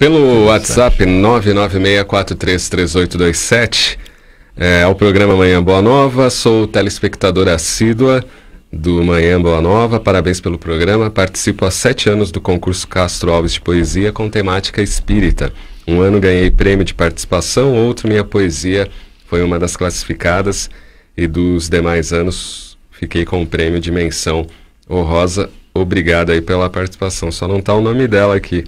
Pelo WhatsApp 996433827, ao programa Manhã Boa Nova, sou telespectadora assídua do Manhã Boa Nova, parabéns pelo programa, participo há 7 anos do concurso Castro Alves de Poesia com temática espírita. Um ano ganhei prêmio de participação, outro minha poesia foi uma das classificadas e dos demais anos fiquei com o prêmio de menção honrosa. Obrigado aí pela participação, só não está o nome dela aqui.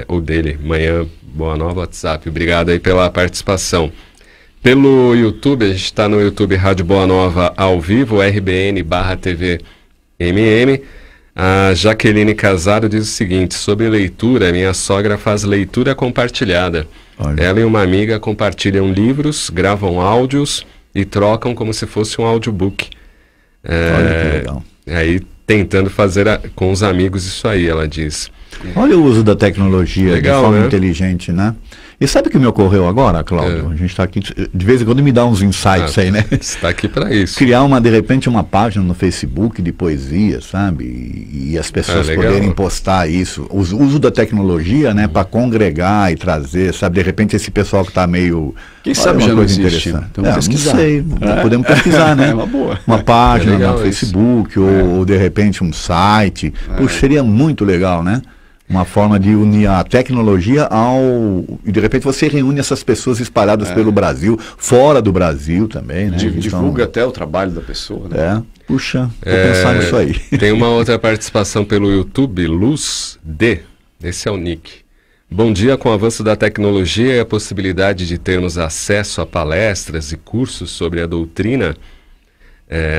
Ou dele, Manhã Boa Nova, WhatsApp. Obrigado aí pela participação. Pelo YouTube, a gente está no YouTube Rádio Boa Nova ao vivo, RBN/TV MM. A Jaqueline Casado diz o seguinte: sobre leitura, minha sogra faz leitura compartilhada. Olha. Ela e uma amiga compartilham livros, gravam áudios e trocam como se fosse um audiobook. Olha que legal. Aí tentando fazer com os amigos isso aí, ela diz. Olha o uso da tecnologia legal, de forma né? inteligente, né? E sabe o que me ocorreu agora, Cláudio? A gente está aqui, de vez em quando me dá uns insights aí, né? Está aqui para isso. Criar de repente, uma página no Facebook de poesia, sabe? E as pessoas poderem postar isso. O uso da tecnologia, né? Para congregar e trazer, sabe? De repente, esse pessoal que está meio... Quem sabe já não existe. Então, pesquisar. Não sei, podemos pesquisar, né? É uma boa. Uma página no Facebook ou, de repente, um site. Puxa, seria muito legal, né? Uma forma de unir a tecnologia e de repente você reúne essas pessoas espalhadas pelo Brasil, fora do Brasil também, né? Divulga até o trabalho da pessoa, né? Puxa, vou pensar nisso aí. Tem uma outra participação pelo YouTube, Luz D. Esse é o nick. Bom dia, com o avanço da tecnologia e a possibilidade de termos acesso a palestras e cursos sobre a doutrina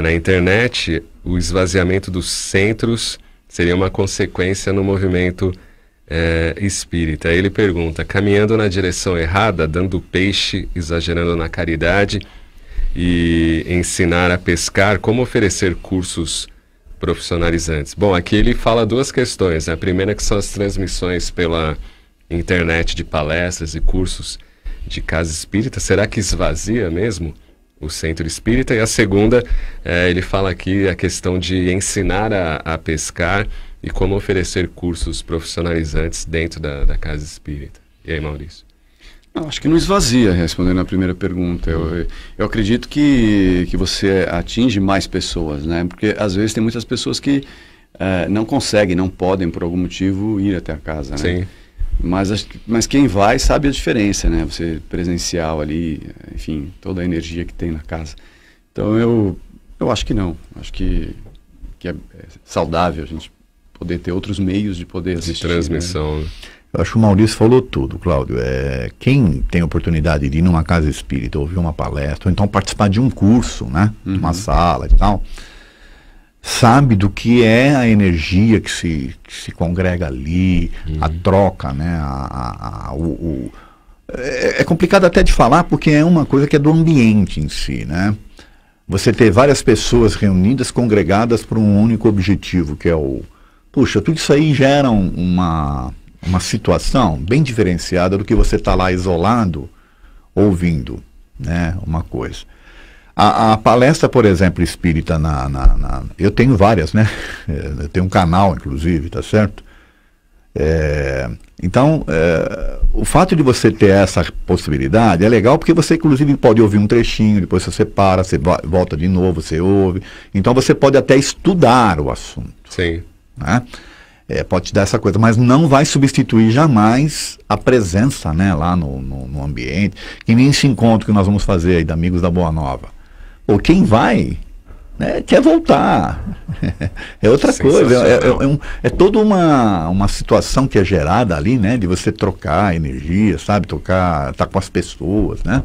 na internet, o esvaziamento dos centros seria uma consequência no movimento espírita. Aí ele pergunta: caminhando na direção errada, dando peixe, exagerando na caridade e ensinar a pescar, como oferecer cursos profissionalizantes? Bom, aqui ele fala duas questões, né? A primeira que são as transmissões pela internet de palestras e cursos de casa espírita. Será que esvazia mesmo o centro espírita? E a segunda, ele fala aqui a questão de ensinar a pescar e como oferecer cursos profissionalizantes dentro da casa espírita. E aí, Maurício? Não, acho que não esvazia, respondendo a primeira pergunta. Eu acredito que você atinge mais pessoas, né? Porque às vezes tem muitas pessoas que não conseguem, não podem, por algum motivo, ir até a casa, né? Sim. Mas quem vai sabe a diferença, né? Você presencial ali, enfim, toda a energia que tem na casa. Então eu acho que não. Acho que é saudável a gente poder ter outros meios de poder assistir. De transmissão. Né? Eu acho que o Maurício falou tudo, Cláudio. Quem tem oportunidade de ir numa casa espírita, ouvir uma palestra, ou então participar de um curso, né? Uma sala e tal, sabe do que é a energia que se congrega ali, a troca, né? É complicado até de falar porque é uma coisa que é do ambiente em si, né? Você ter várias pessoas reunidas, congregadas por um único objetivo, que é puxa, tudo isso aí gera uma situação bem diferenciada do que você está lá isolado, ouvindo, né? Uma coisa. A palestra, por exemplo, espírita eu tenho várias, né? Eu tenho um canal, inclusive, tá certo? Então, o fato de você ter essa possibilidade é legal porque você, inclusive, pode ouvir um trechinho, depois você para, você volta de novo, você ouve. Então, você pode até estudar o assunto. Sim. Né? Pode te dar essa coisa, mas não vai substituir jamais a presença, né, lá no ambiente. Que nem esse encontro que nós vamos fazer aí, de Amigos da Boa Nova. Ou quem vai, né, quer voltar. É outra coisa. É toda uma situação que é gerada ali, né, de você trocar energia, sabe? Tá com as pessoas, né?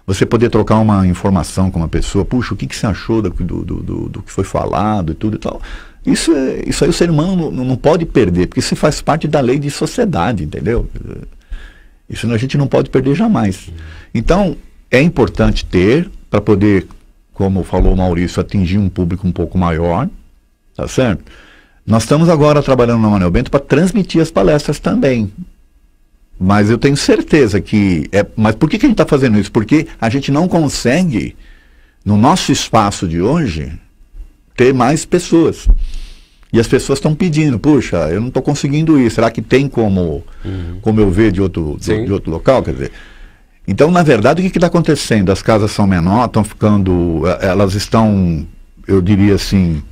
Você poder trocar uma informação com uma pessoa. Puxa, o que você achou do que foi falado e tudo e tal. Isso aí o ser humano não pode perder, porque isso faz parte da lei de sociedade, entendeu? Isso a gente não pode perder jamais. Então, é importante ter, para poder, como falou o Maurício, atingir um público um pouco maior, tá certo? Nós estamos agora trabalhando na Manuel Bento para transmitir as palestras também. Mas eu tenho certeza que... Mas por que a gente está fazendo isso? Porque a gente não consegue, no nosso espaço de hoje, ter mais pessoas. E as pessoas estão pedindo, puxa, eu não estou conseguindo ir, será que tem como eu ver de outro local? Quer dizer, então, na verdade, o que está acontecendo? As casas são menores, elas estão, eu diria assim,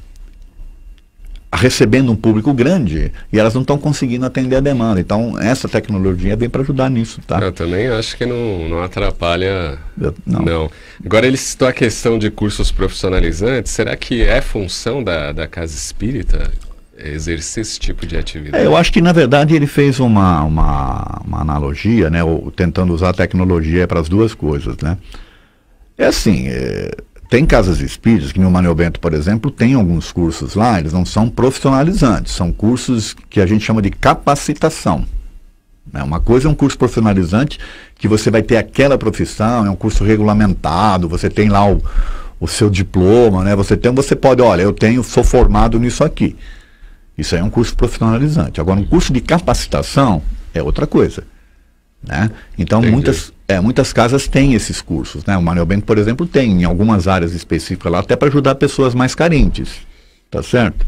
recebendo um público grande e elas não estão conseguindo atender a demanda. Então, essa tecnologia vem para ajudar nisso, tá? Eu também acho que não atrapalha, não. não. Agora, ele citou a questão de cursos profissionalizantes. Será que é função da Casa Espírita exercer esse tipo de atividade? Eu acho que, na verdade, ele fez uma analogia, né? Tentando usar a tecnologia para as duas coisas, né? É assim... Tem casas espíritas, que no Manuel Bento, por exemplo, tem alguns cursos lá, eles não são profissionalizantes, são cursos que a gente chama de capacitação. Uma coisa é um curso profissionalizante, que você vai ter aquela profissão, é um curso regulamentado, você tem lá o seu diploma, né? Você pode, olha, sou formado nisso aqui. Isso aí é um curso profissionalizante. Agora, um curso de capacitação é outra coisa. Né? Então, muitas casas têm esses cursos, né? O Manuel Bento, por exemplo, tem em algumas áreas específicas lá, até para ajudar pessoas mais carentes, tá certo?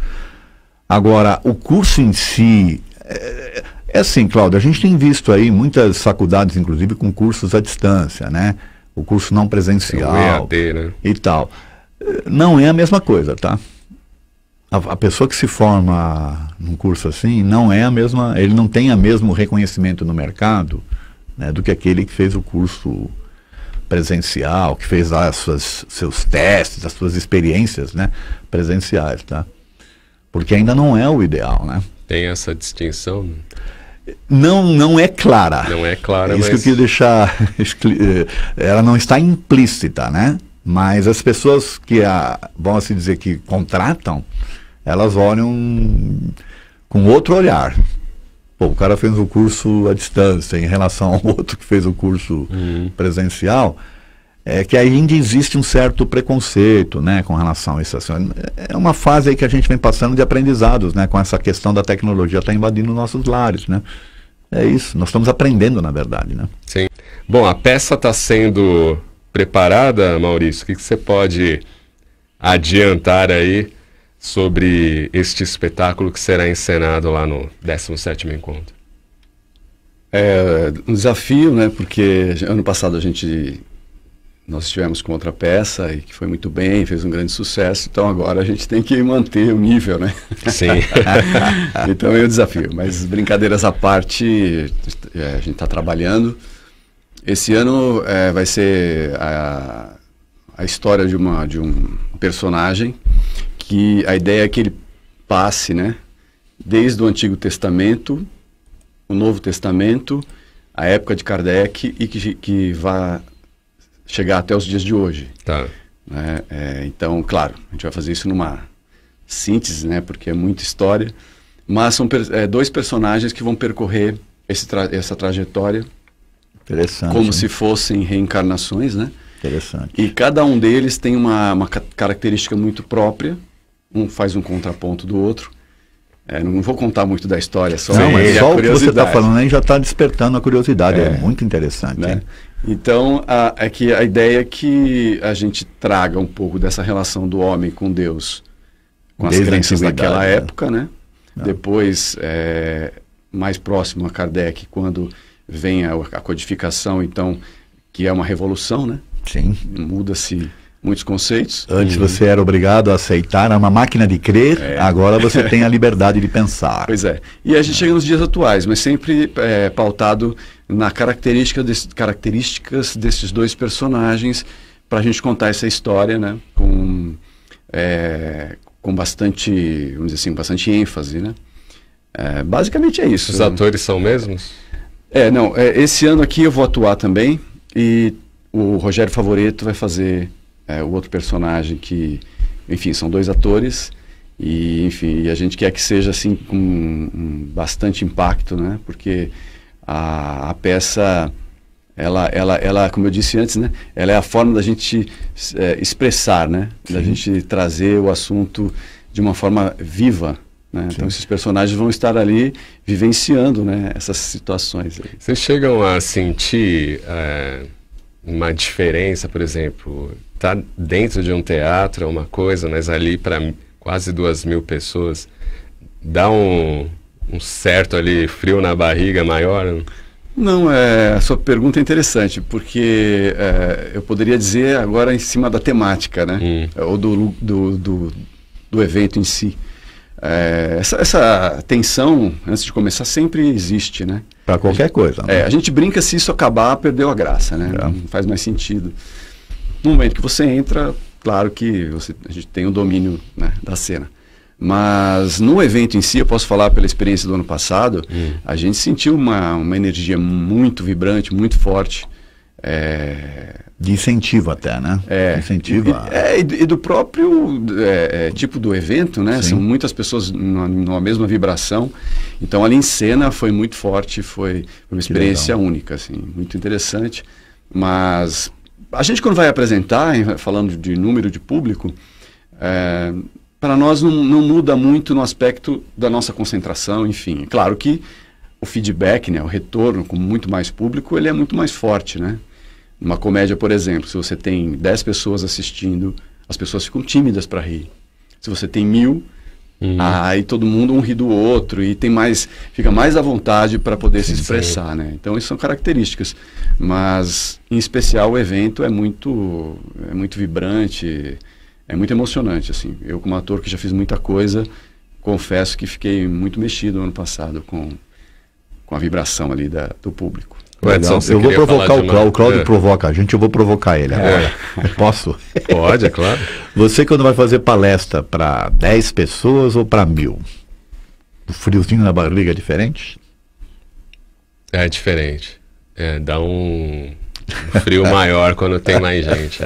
Agora, o curso em si, é assim, Cláudio, a gente tem visto aí muitas faculdades, inclusive, com cursos à distância, né? O curso não presencial, EAD, né? E tal. Não é a mesma coisa, tá? A pessoa que se forma num curso assim, ele não tem o mesmo reconhecimento no mercado, né, do que aquele que fez o curso presencial, que fez lá seus testes, as suas experiências, né, presenciais, tá? Porque ainda não é o ideal, né? Tem essa distinção? Não é clara. Não é clara, isso que eu queria deixar... Ela não está implícita, né? Mas as pessoas que, vamos assim dizer, que contratam, elas olham com outro olhar. Pô, o cara fez o curso à distância em relação ao outro que fez o curso presencial, que ainda existe um certo preconceito, né, com relação a isso. Assim, é uma fase aí que a gente vem passando de aprendizados, né, com essa questão da tecnologia está invadindo nossos lares, né. É isso, nós estamos aprendendo, na verdade, né. Sim. Bom, a peça está sendo preparada, Maurício. O que você pode adiantar aí sobre este espetáculo que será encenado lá no 17º Encontro? É um desafio, né? Porque ano passado nós estivemos com outra peça e que foi muito bem, fez um grande sucesso. Então agora a gente tem que manter o nível, né? Sim. Então é um desafio. Mas brincadeiras à parte, a gente está trabalhando. Esse ano vai ser a história de um personagem que a ideia é que ele passe, né, desde o Antigo Testamento, o Novo Testamento, a época de Kardec e que vá chegar até os dias de hoje. Tá. Então, claro, a gente vai fazer isso numa síntese, né, porque é muita história, mas são dois personagens que vão percorrer essa trajetória. Interessante. Como se fossem reencarnações, né? Interessante. E cada um deles tem uma característica muito própria. Um faz um contraponto do outro. Não vou contar muito da história, só, mas só o que você está falando aí já está despertando a curiosidade. É muito interessante. Né? Então, que a ideia é que a gente traga um pouco dessa relação do homem com Deus, com as crenças daquela época, né? Depois, mais próximo a Kardec, quando vem a codificação, então, que é uma revolução, né? Sim. Muda-se muitos conceitos. Antes você era obrigado a aceitar, era uma máquina de crer, agora você tem a liberdade de pensar. Pois é. E a gente chega nos dias atuais, mas sempre pautado na características desses dois personagens, para a gente contar essa história, né? Com bastante, vamos dizer assim, bastante ênfase, né? Basicamente é isso. Os atores são mesmos? Esse ano aqui eu vou atuar também, e o Rogério Favoreto vai fazer o outro personagem que, enfim, são dois atores, e, enfim, a gente quer que seja, assim, com bastante impacto, né? Porque a peça, ela, como eu disse antes, né? Ela é a forma da gente expressar, né? Da gente trazer o assunto de uma forma viva, né? Então esses personagens vão estar ali vivenciando, né, essas situações aí. Vocês chegam a sentir uma diferença, por exemplo, tá dentro de um teatro é uma coisa, mas ali quase 2.000 pessoas, dá um certo ali frio na barriga maior? Não, a sua pergunta é interessante, porque eu poderia dizer agora em cima da temática, né? Ou do evento em si. Essa tensão, antes de começar, sempre existe, né? Para qualquer coisa. Né? A gente brinca, se isso acabar, perdeu a graça, né? Não faz mais sentido. No momento que você entra, claro que a gente tem o domínio, né, da cena. Mas no evento em si, eu posso falar pela experiência do ano passado, a gente sentiu uma energia muito vibrante, muito forte. De incentivo até, né? Incentiva. E do próprio tipo do evento, né? Sim. São muitas pessoas numa mesma vibração. Então, ali em cena foi muito forte, foi uma experiência única, assim, muito interessante. Mas a gente, quando vai apresentar, falando de número de público, para nós não muda muito no aspecto da nossa concentração, enfim. Claro que o feedback, né, o retorno com muito mais público, ele é muito mais forte, né? Uma comédia, por exemplo, se você tem 10 pessoas assistindo, as pessoas ficam tímidas para rir. Se você tem 1.000, aí todo mundo um ri do outro e fica mais à vontade para poder se expressar, né? Então, isso são características. Mas, em especial, o evento é muito vibrante, é muito emocionante, assim. Eu, como ator que já fiz muita coisa, confesso que fiquei muito mexido no ano passado com a vibração ali do público. Edson, eu vou provocar o Cláudio provoca a gente, eu vou provocar ele agora. Posso? Pode, é claro. Você, quando vai fazer palestra para 10 pessoas ou para 1.000, o friozinho na barriga é diferente? É diferente. Dá um frio maior quando tem mais gente.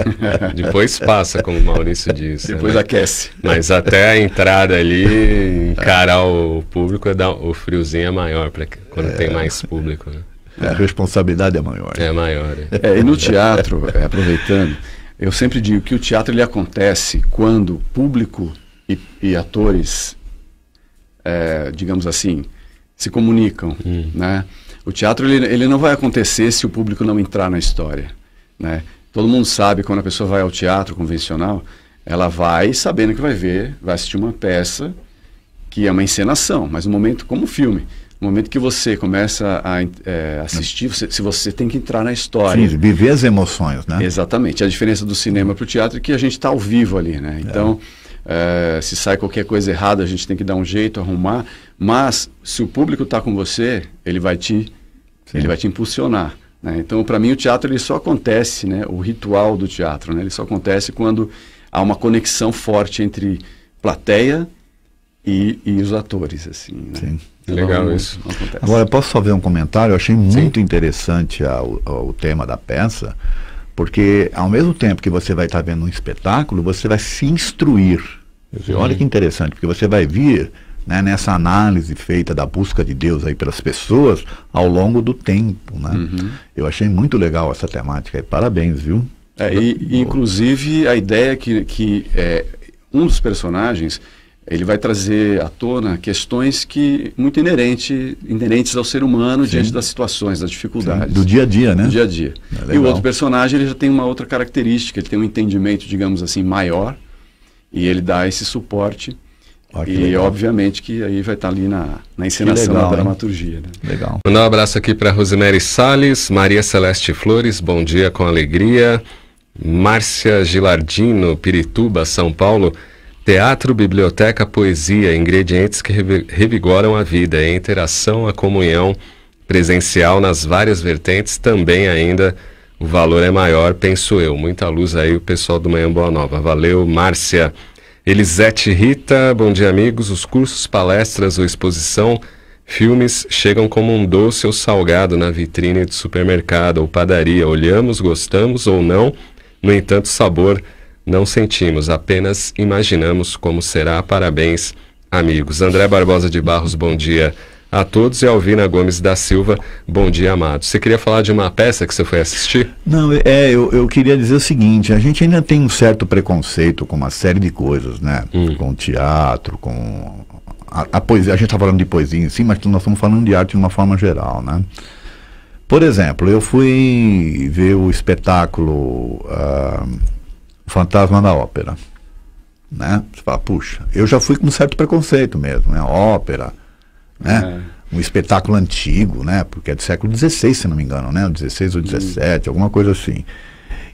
Depois passa, como o Maurício disse. Depois aquece. Mas até a entrada ali, encarar o público, o friozinho é maior quando tem mais público. Né? A responsabilidade é maior. É maior. E no teatro, aproveitando, eu sempre digo que o teatro ele acontece quando público e atores, digamos assim, se comunicam, né? O teatro ele não vai acontecer se o público não entrar na história, né? Todo mundo sabe, quando a pessoa vai ao teatro convencional, ela vai sabendo que vai assistir uma peça que é uma encenação, mas no momento, como filme, no momento que você começa a assistir, você tem que entrar na história. Sim, viver as emoções, né? Exatamente. A diferença do cinema para o teatro é que a gente está ao vivo ali, né? Então, se sai qualquer coisa errada, a gente tem que dar um jeito, arrumar. Mas, se o público está com você, ele vai te impulsionar, né? Então, para mim, o teatro ele só acontece, né? O ritual do teatro, né? Ele só acontece quando há uma conexão forte entre plateia e os atores, assim, né? Sim. Legal isso. Agora, posso só ver um comentário? Eu achei muito interessante o tema da peça, porque ao mesmo tempo que você vai estar vendo um espetáculo, você vai se instruir. Olha que interessante, porque você vai vir, né, nessa análise feita da busca de Deus aí pelas pessoas ao longo do tempo, né? Eu achei muito legal essa temática aí. Parabéns, viu? Inclusive, a ideia é que um dos personagens ele vai trazer à tona questões muito inerentes ao ser humano diante das situações, das dificuldades. Do dia a dia, né? Do dia a dia. E o outro personagem ele já tem uma outra característica, ele tem um entendimento, digamos assim, maior, e ele dá esse suporte. E obviamente que aí vai estar ali na encenação da dramaturgia. Né? Legal. Mandar um abraço aqui para Rosemary Salles, Maria Celeste Flores, bom dia com alegria. Márcia Gilardino, Pirituba, São Paulo. Teatro, biblioteca, poesia, ingredientes que revigoram a vida. A interação, a comunhão presencial nas várias vertentes, também ainda o valor é maior, penso eu. Muita luz aí o pessoal do Manhã Boa Nova. Valeu, Márcia. Elisete Rita, bom dia amigos. Os cursos, palestras ou exposição, filmes chegam como um doce ou salgado na vitrine de supermercado ou padaria. Olhamos, gostamos ou não, no entanto, sabor não sentimos, apenas imaginamos como será. Parabéns, amigos. André Barbosa de Barros, bom dia a todos. E Alvina Gomes da Silva, bom dia, amados. Você queria falar de uma peça que você foi assistir? Não, eu queria dizer o seguinte, a gente ainda tem um certo preconceito com uma série de coisas, né? Com o teatro, com a poesia. A gente está falando de poesia em si, mas nós estamos falando de arte de uma forma geral, né? Por exemplo, eu fui ver o espetáculo Fantasma da Ópera. né? Você fala, puxa, eu já fui com um certo preconceito mesmo, né? Ópera, né? Um espetáculo antigo, né? Porque é do século XVI, se não me engano, né? O 16 ou 17, alguma coisa assim.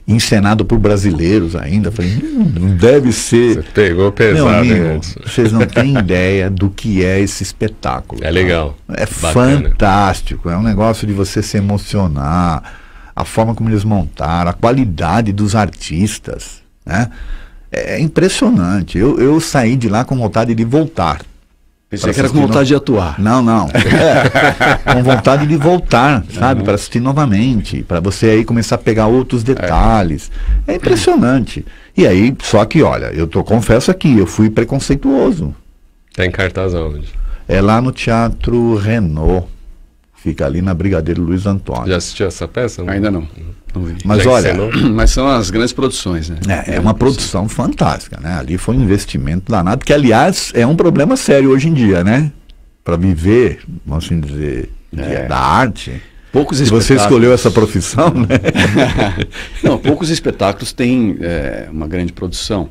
Encenado por brasileiros ainda. Falei, não deve ser. Você pegou pesado, meu amigo, né? vocês não têm ideia do que é esse espetáculo. É legal. É Bacana. fantástico. É um negócio de você se emocionar. A forma como eles montaram, a qualidade dos artistas, né? É impressionante. Eu saí de lá com vontade de voltar. Pensei que era com vontade de atuar. Não. Com vontade de voltar, sabe? Para assistir novamente. Para você aí começar a pegar outros detalhes. É impressionante. E aí, só que, olha, confesso aqui, eu fui preconceituoso. Tá em cartaz aonde? É lá no Teatro Renault. Fica ali na Brigadeiro Luiz Antônio. Já assistiu essa peça? Ainda não. Não vi. Mas Já olha, encenou? Mas são as grandes produções, né? é uma produção fantástica, né? Ali foi um investimento danado, que aliás é um problema sério hoje em dia, né? Para viver, vamos assim dizer, da arte. Poucos Se você escolheu essa profissão, né? Não, poucos espetáculos têm uma grande produção.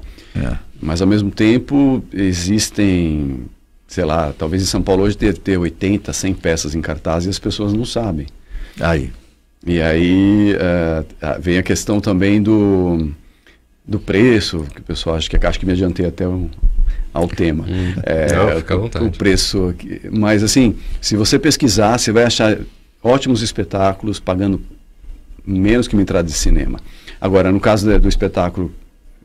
Mas ao mesmo tempo existem, sei lá, talvez em São Paulo hoje deve ter 80, 100 peças em cartaz e as pessoas não sabem. Aí. E aí vem a questão também do preço, que o pessoal acho que me adiantei até ao tema. Não, fica à vontade. O preço, mas assim, se você pesquisar, você vai achar ótimos espetáculos pagando menos que uma entrada de cinema. Agora, no caso do espetáculo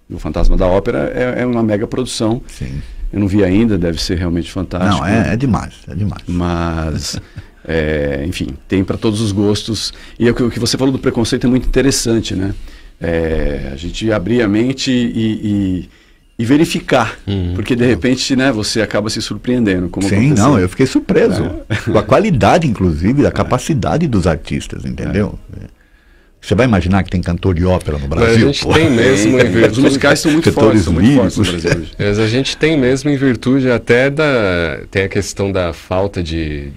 do Fantasma da Ópera, é uma mega produção. Sim. Eu não vi ainda, deve ser realmente fantástico. Não, é demais, é demais. Mas, enfim, tem para todos os gostos. E o que você falou do preconceito é muito interessante, né? A gente abrir a mente e verificar, porque de repente, né, você acaba se surpreendendo. Como Sim, aconteceu. não, eu fiquei surpreso com a qualidade, inclusive, da capacidade dos artistas, entendeu? Você vai imaginar que tem cantor de ópera no Brasil? Mas a gente tem mesmo em virtude... Os musicais são muito fortes, no Brasil hoje. Mas a gente tem mesmo em virtude até tem a questão da falta de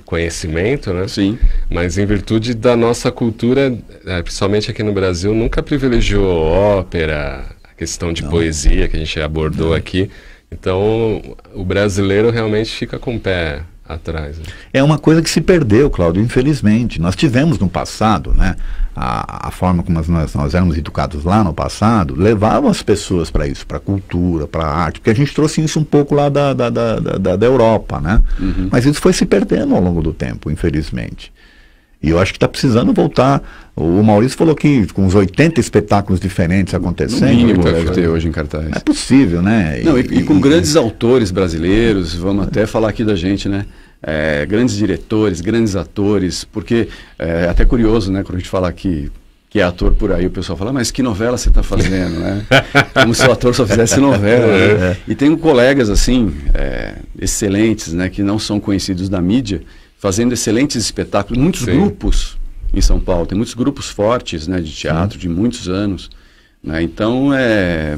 conhecimento, né? Sim. Mas em virtude da nossa cultura, principalmente aqui no Brasil, nunca privilegiou ópera, a questão de poesia que a gente abordou aqui. Então, o brasileiro realmente fica com o pé atrás. Né? É uma coisa que se perdeu, Cláudio, infelizmente. Nós tivemos no passado, né, a forma como nós éramos educados lá no passado, levavam as pessoas para isso, para a cultura, para a arte, porque a gente trouxe isso um pouco lá da Europa, né? Mas isso foi se perdendo ao longo do tempo, infelizmente. E eu acho que está precisando voltar. O Maurício falou que com uns 80 espetáculos diferentes acontecendo. No mínimo deve ter hoje em cartaz. É possível, né? Não, e com grandes autores brasileiros, vamos até falar aqui da gente, né? Grandes diretores, grandes atores, porque é até curioso, né? Quando a gente fala que é ator por aí, o pessoal fala, mas que novela você está fazendo, né? Como se o ator só fizesse novela. Né? E tenho colegas, assim, excelentes, né? Que não são conhecidos da mídia, fazendo excelentes espetáculos, muitos grupos em São Paulo, tem muitos grupos fortes, né, de teatro, de muitos anos, né? Então,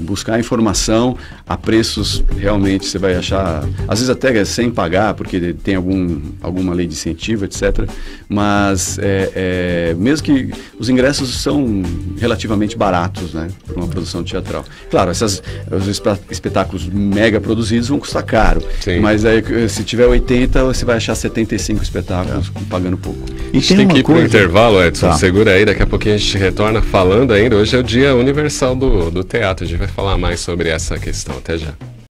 buscar informação a preços, realmente você vai achar, às vezes até sem pagar, porque tem alguma lei de incentivo, etc. Mas, mesmo que os ingressos são relativamente baratos, né, para uma produção teatral. Claro, os espetáculos mega produzidos vão custar caro, mas aí, se tiver 80, você vai achar 75 espetáculos pagando pouco. A gente tem que ir para o intervalo, Edson, segura aí, daqui a pouquinho a gente retorna falando ainda. Hoje é o Dia Universal do Teatro, a gente vai falar mais sobre essa questão. Até já.